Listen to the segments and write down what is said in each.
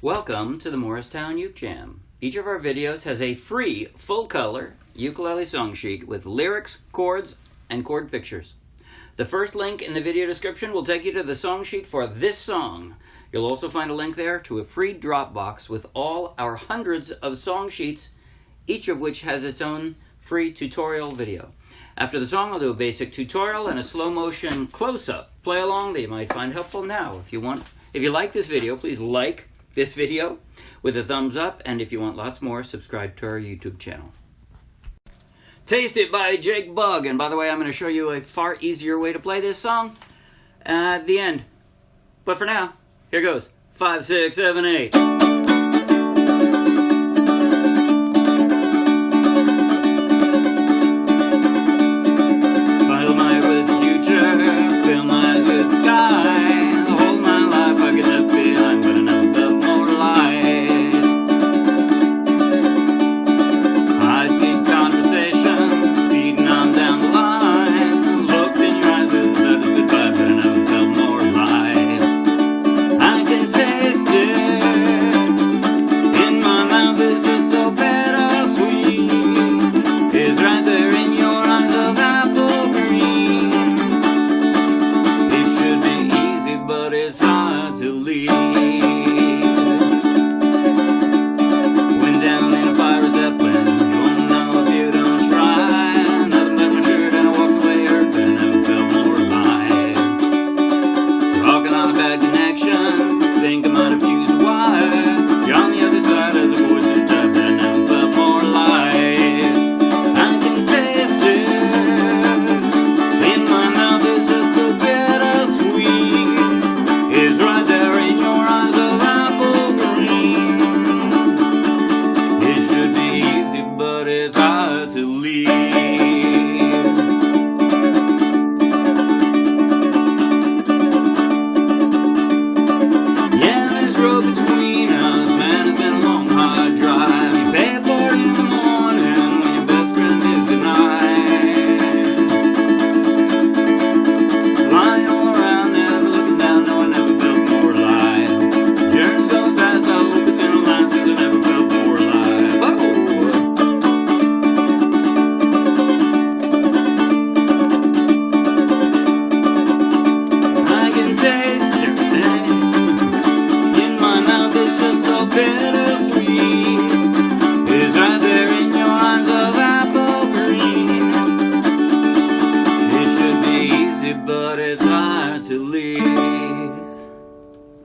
Welcome to the Morristown Uke Jam. Each of our videos has a free, full-color ukulele song sheet with lyrics, chords, and chord pictures. The first link in the video description will take you to the song sheet for this song. You'll also find a link there to a free Dropbox with all our hundreds of song sheets, each of which has its own free tutorial video. After the song, I'll do a basic tutorial and a slow-motion close-up play along that you might find helpful now. If you like this video, please like this video with a thumbs up, and if you want lots more, subscribe to our YouTube channel. Taste It by Bugg, and by the way, I'm going to show you a far easier way to play this song at the end. But for now, here goes. 5, 6, 7, 8.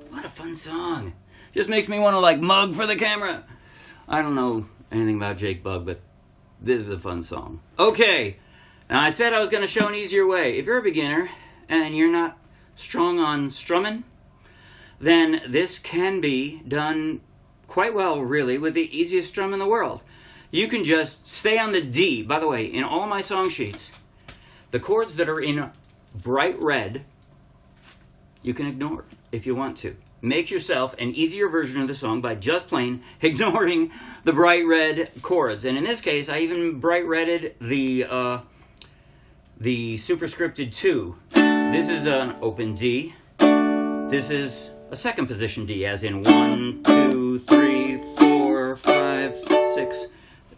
What a fun song. Just makes me want to like mug for the camera. I don't know anything about Bugg, but this is a fun song. Okay, now I said I was going to show an easier way. If you're a beginner and you're not strong on strumming, then this can be done quite well, really, with the easiest strum in the world. You can just stay on the D. By the way, in all my song sheets, the chords that are in bright red, you can ignore if you want to. Make yourself an easier version of the song by just plain ignoring the bright red chords. And in this case, I even bright redded the superscripted 2. This is an open D. This is a second position D, as in 1, 2, 3, 4, 5, 6.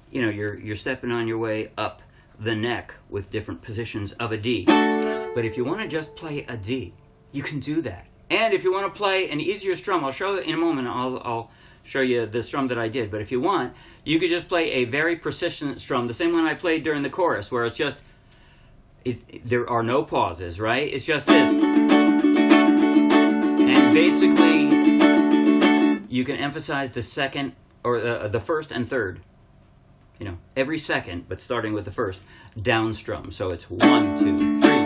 You know, you're stepping on your way up the neck with different positions of a D. But if you want to just play a D, you can do that. And if you want to play an easier strum, I'll show you in a moment, I'll show you the strum that I did. But if you want, you could just play a very persistent strum, the same one I played during the chorus, where it's just, there are no pauses, right? It's just this. And basically, you can emphasize the second, or the first and third. You know, every second, but starting with the first, down strum. So it's 1, 2, 3, 4.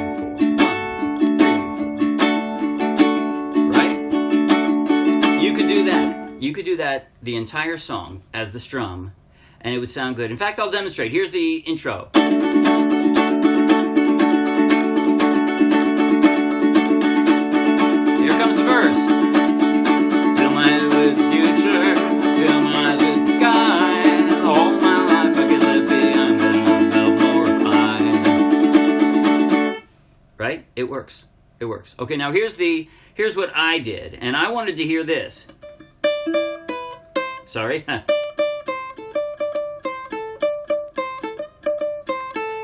You could do that the entire song as the strum, and it would sound good. In fact, I'll demonstrate. Here's the intro. Here comes the verse. Fill my head with future, fill my eyes with sky. All my life I can let be, I'm gonna feel more high. Right? It works. It works. Okay, now here's what I did, and I wanted to hear this. Sorry.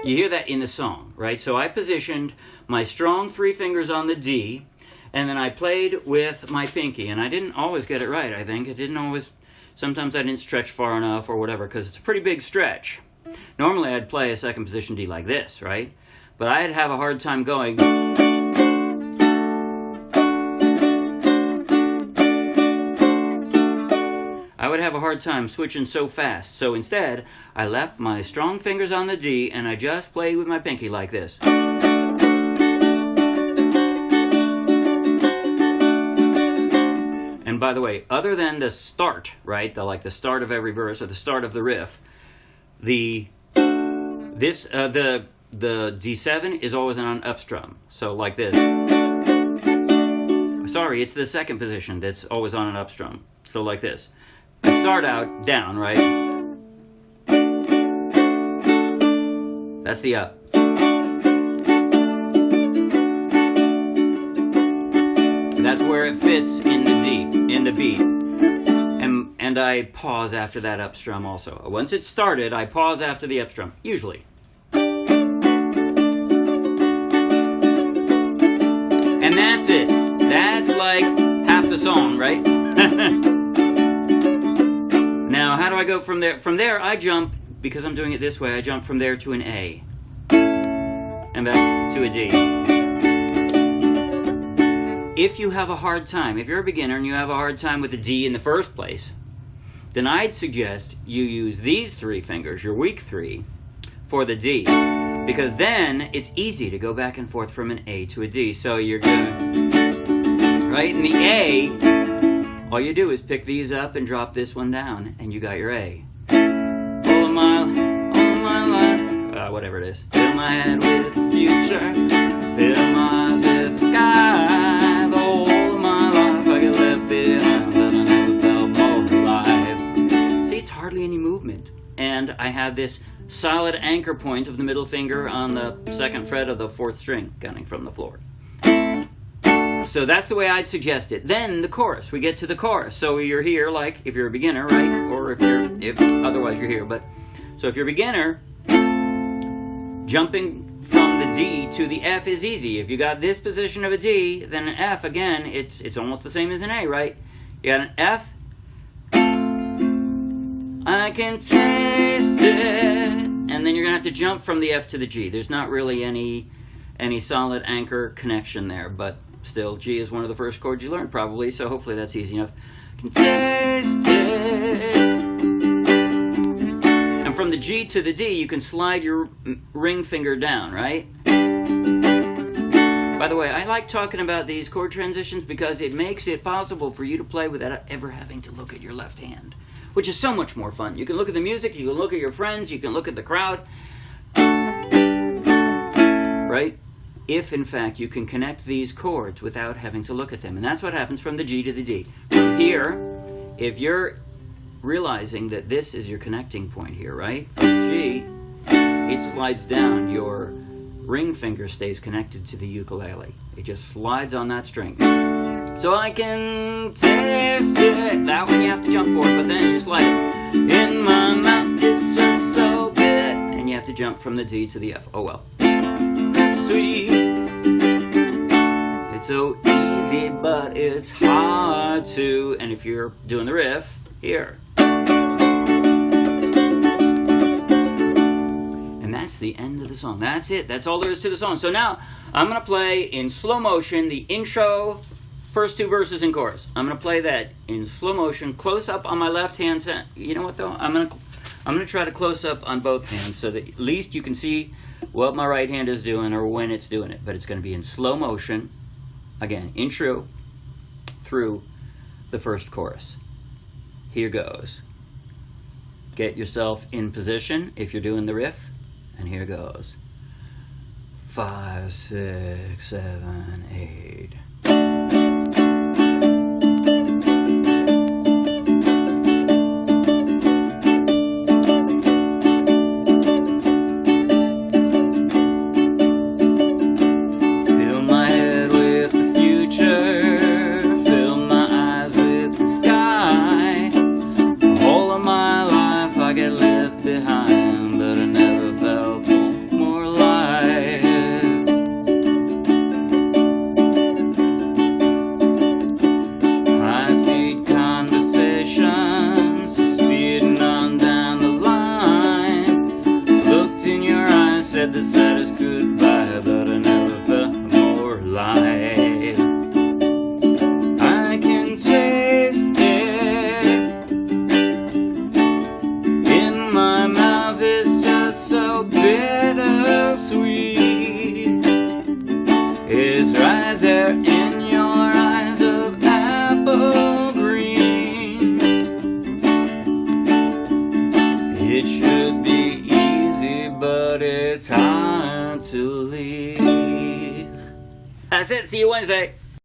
You hear that in the song, right? So I positioned my strong 3 fingers on the D, and then I played with my pinky, and I didn't always get it right, I think. It didn't always, sometimes I didn't stretch far enough or whatever, because it's a pretty big stretch. Normally I'd play a second position D like this, right? But I'd have a hard time going. I would have a hard time switching so fast. So instead, I left my strong fingers on the D and I just played with my pinky like this. And by the way, other than the start, right? Like the start of every verse or the start of the riff, the D7 is always on an up strum. So like this. Sorry, it's the second position that's always on an up strum. So like this. I start out down, right? That's the up. That's where it fits in the D, in the beat. And I pause after that up strum also. Once it's started, I pause after the up strum, usually. And that's it. That's like half the song, right? Now, how do I go from there? From there, I jump, because I'm doing it this way, I jump from there to an A. And back to a D. If you have a hard time, if you're a beginner and you have a hard time with the D in the first place, then I'd suggest you use these 3 fingers, your weak 3, for the D. Because then it's easy to go back and forth from an A to a D. So you're going to, right in the A, all you do is pick these up and drop this one down, and you got your A. All of my life, whatever it is. Fill my head with the future, fill my eyes with the sky. The whole of my life I get left behind, but I never felt more alive. See, it's hardly any movement. And I have this solid anchor point of the middle finger on the 2nd fret of the 4th string, counting from the floor. So that's the way I'd suggest it. Then the chorus. We get to the chorus. So you're here, like if you're a beginner, right? Or if otherwise you're here. But so if you're a beginner, jumping from the D to the F is easy. If you got this position of a D, then an F again, it's almost the same as an A, right? You got an F. I can taste it. And then you're gonna have to jump from the F to the G. There's not really any solid anchor connection there, but still, G is one of the first chords you learned, probably, so hopefully that's easy enough. Can taste it. And from the G to the D, you can slide your ring finger down, right? By the way, I like talking about these chord transitions because it makes it possible for you to play without ever having to look at your left hand, which is so much more fun. You can look at the music, you can look at your friends, you can look at the crowd, right? If, in fact, you can connect these chords without having to look at them. And that's what happens from the G to the D. From here, if you're realizing that this is your connecting point here, right? From G, it slides down. Your ring finger stays connected to the ukulele. It just slides on that string. So I can taste it. That one you have to jump for, but then you slide it. In my mouth, it's just so good. And you have to jump from the D to the F. Oh well. Sweet. It's so easy, but it's hard to. And if you're doing the riff, here. And that's the end of the song. That's it. That's all there is to the song. So now I'm going to play in slow motion the intro, first 2 verses and chorus. I'm going to play that in slow motion, close up on my left hand. You know what though? I'm going to try to close up on both hands so that at least you can see what my right hand is doing or when it's doing it. But it's going to be in slow motion, again, intro through the first chorus. Here goes. Get yourself in position if you're doing the riff, and here goes. 5, 6, 7, 8. That's it. See you Wednesday.